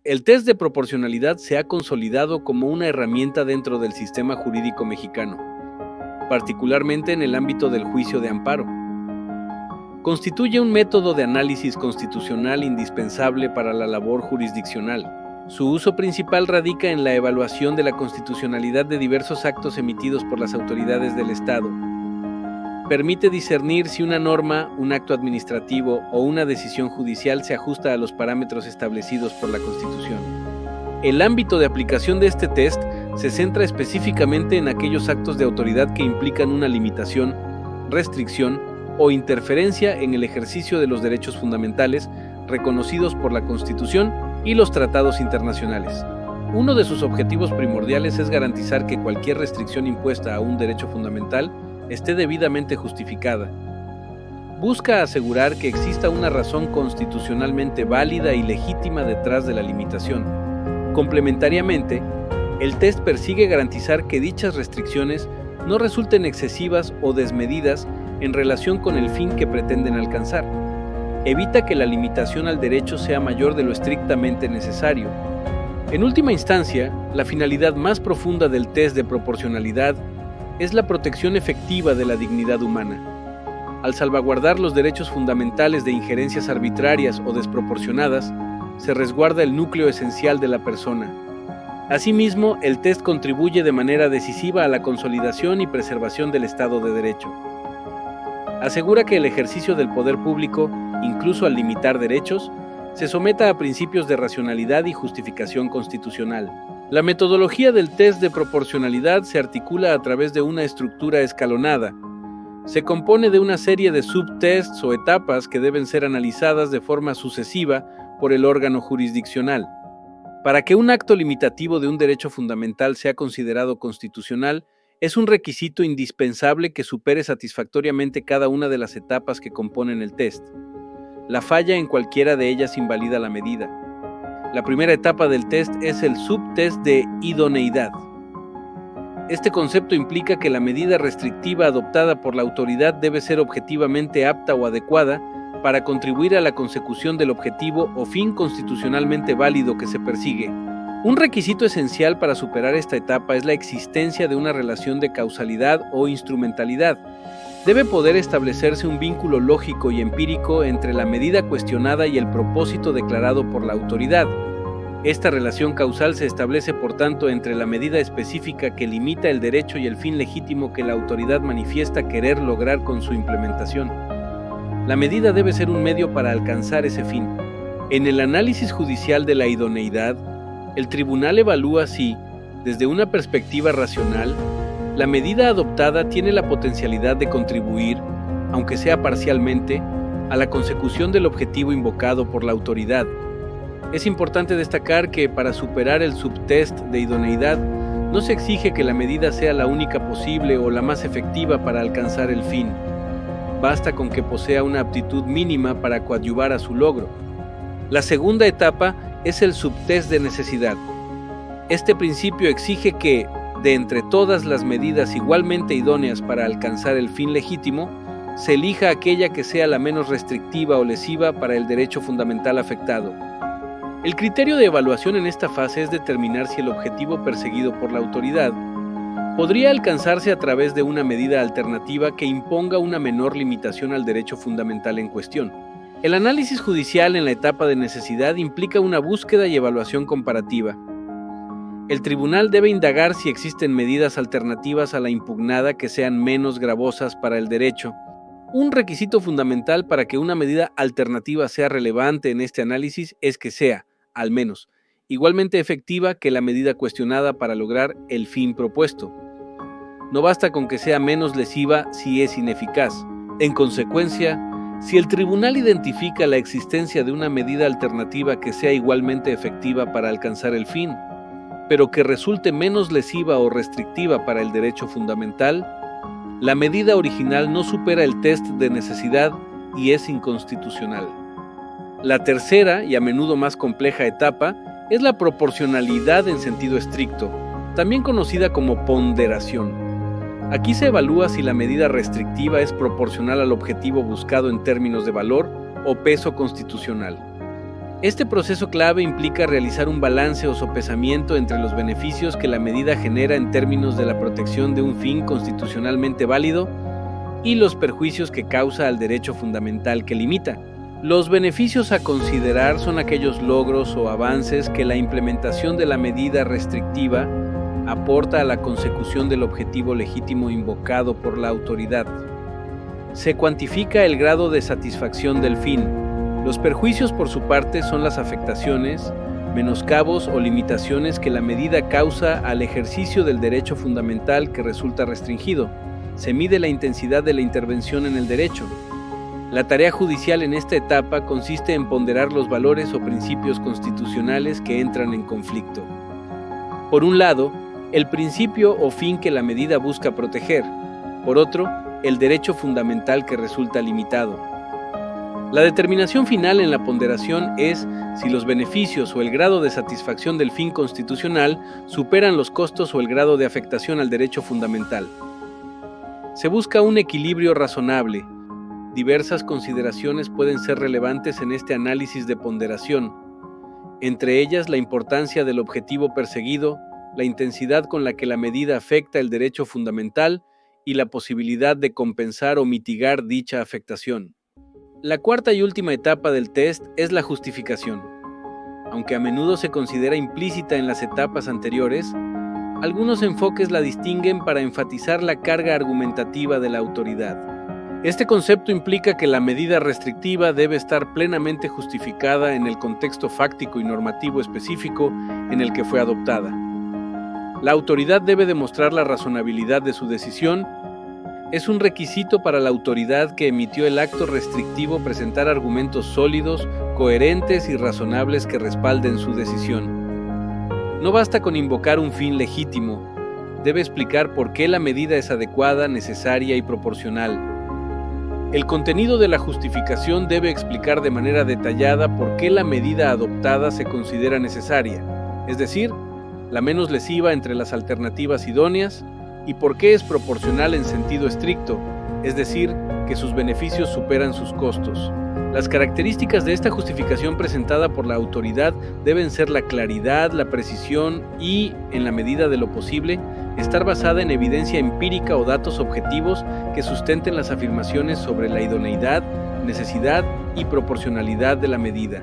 El test de proporcionalidad se ha consolidado como una herramienta dentro del sistema jurídico mexicano, particularmente en el ámbito del juicio de amparo. Constituye un método de análisis constitucional indispensable para la labor jurisdiccional. Su uso principal radica en la evaluación de la constitucionalidad de diversos actos emitidos por las autoridades del Estado. Permite discernir si una norma, un acto administrativo o una decisión judicial se ajusta a los parámetros establecidos por la Constitución. El ámbito de aplicación de este test se centra específicamente en aquellos actos de autoridad que implican una limitación, restricción o interferencia en el ejercicio de los derechos fundamentales reconocidos por la Constitución y los tratados internacionales. Uno de sus objetivos primordiales es garantizar que cualquier restricción impuesta a un derecho fundamental esté debidamente justificada. Busca asegurar que exista una razón constitucionalmente válida y legítima detrás de la limitación. Complementariamente, el test persigue garantizar que dichas restricciones no resulten excesivas o desmedidas en relación con el fin que pretenden alcanzar. Evita que la limitación al derecho sea mayor de lo estrictamente necesario. En última instancia, la finalidad más profunda del test de proporcionalidad es la protección efectiva de la dignidad humana. Al salvaguardar los derechos fundamentales de injerencias arbitrarias o desproporcionadas, se resguarda el núcleo esencial de la persona. Asimismo, el test contribuye de manera decisiva a la consolidación y preservación del Estado de Derecho. Asegura que el ejercicio del poder público, incluso al limitar derechos, se someta a principios de racionalidad y justificación constitucional. La metodología del test de proporcionalidad se articula a través de una estructura escalonada. Se compone de una serie de subtests o etapas que deben ser analizadas de forma sucesiva por el órgano jurisdiccional. Para que un acto limitativo de un derecho fundamental sea considerado constitucional, es un requisito indispensable que supere satisfactoriamente cada una de las etapas que componen el test. La falla en cualquiera de ellas invalida la medida. La primera etapa del test es el subtest de idoneidad. Este concepto implica que la medida restrictiva adoptada por la autoridad debe ser objetivamente apta o adecuada para contribuir a la consecución del objetivo o fin constitucionalmente válido que se persigue. Un requisito esencial para superar esta etapa es la existencia de una relación de causalidad o instrumentalidad. Debe poder establecerse un vínculo lógico y empírico entre la medida cuestionada y el propósito declarado por la autoridad. Esta relación causal se establece, por tanto, entre la medida específica que limita el derecho y el fin legítimo que la autoridad manifiesta querer lograr con su implementación. La medida debe ser un medio para alcanzar ese fin. En el análisis judicial de la idoneidad, el tribunal evalúa si, desde una perspectiva racional, la medida adoptada tiene la potencialidad de contribuir, aunque sea parcialmente, a la consecución del objetivo invocado por la autoridad. Es importante destacar que para superar el subtest de idoneidad, no se exige que la medida sea la única posible o la más efectiva para alcanzar el fin. Basta con que posea una aptitud mínima para coadyuvar a su logro. La segunda etapa es el subtest de necesidad. Este principio exige que, de entre todas las medidas igualmente idóneas para alcanzar el fin legítimo, se elija aquella que sea la menos restrictiva o lesiva para el derecho fundamental afectado. El criterio de evaluación en esta fase es determinar si el objetivo perseguido por la autoridad podría alcanzarse a través de una medida alternativa que imponga una menor limitación al derecho fundamental en cuestión. El análisis judicial en la etapa de necesidad implica una búsqueda y evaluación comparativa. El tribunal debe indagar si existen medidas alternativas a la impugnada que sean menos gravosas para el derecho. Un requisito fundamental para que una medida alternativa sea relevante en este análisis es que sea, al menos, igualmente efectiva que la medida cuestionada para lograr el fin propuesto. No basta con que sea menos lesiva si es ineficaz. En consecuencia, si el tribunal identifica la existencia de una medida alternativa que sea igualmente efectiva para alcanzar el fin, pero que resulte menos lesiva o restrictiva para el derecho fundamental, la medida original no supera el test de necesidad y es inconstitucional. La tercera, y a menudo más compleja etapa, es la proporcionalidad en sentido estricto, también conocida como ponderación. Aquí se evalúa si la medida restrictiva es proporcional al objetivo buscado en términos de valor o peso constitucional. Este proceso clave implica realizar un balance o sopesamiento entre los beneficios que la medida genera en términos de la protección de un fin constitucionalmente válido y los perjuicios que causa al derecho fundamental que limita. Los beneficios a considerar son aquellos logros o avances que la implementación de la medida restrictiva aporta a la consecución del objetivo legítimo invocado por la autoridad. Se cuantifica el grado de satisfacción del fin. Los perjuicios, por su parte, son las afectaciones, menoscabos o limitaciones que la medida causa al ejercicio del derecho fundamental que resulta restringido. Se mide la intensidad de la intervención en el derecho. La tarea judicial en esta etapa consiste en ponderar los valores o principios constitucionales que entran en conflicto. Por un lado, el principio o fin que la medida busca proteger. Por otro, el derecho fundamental que resulta limitado. La determinación final en la ponderación es si los beneficios o el grado de satisfacción del fin constitucional superan los costos o el grado de afectación al derecho fundamental. Se busca un equilibrio razonable. Diversas consideraciones pueden ser relevantes en este análisis de ponderación, entre ellas la importancia del objetivo perseguido, la intensidad con la que la medida afecta el derecho fundamental y la posibilidad de compensar o mitigar dicha afectación. La cuarta y última etapa del test es la justificación. Aunque a menudo se considera implícita en las etapas anteriores, algunos enfoques la distinguen para enfatizar la carga argumentativa de la autoridad. Este concepto implica que la medida restrictiva debe estar plenamente justificada en el contexto fáctico y normativo específico en el que fue adoptada. La autoridad debe demostrar la razonabilidad de su decisión. Es un requisito para la autoridad que emitió el acto restrictivo presentar argumentos sólidos, coherentes y razonables que respalden su decisión. No basta con invocar un fin legítimo, debe explicar por qué la medida es adecuada, necesaria y proporcional. El contenido de la justificación debe explicar de manera detallada por qué la medida adoptada se considera necesaria, es decir, la menos lesiva entre las alternativas idóneas, y por qué es proporcional en sentido estricto, es decir, que sus beneficios superan sus costos. Las características de esta justificación presentada por la autoridad deben ser la claridad, la precisión y, en la medida de lo posible, estar basada en evidencia empírica o datos objetivos que sustenten las afirmaciones sobre la idoneidad, necesidad y proporcionalidad de la medida.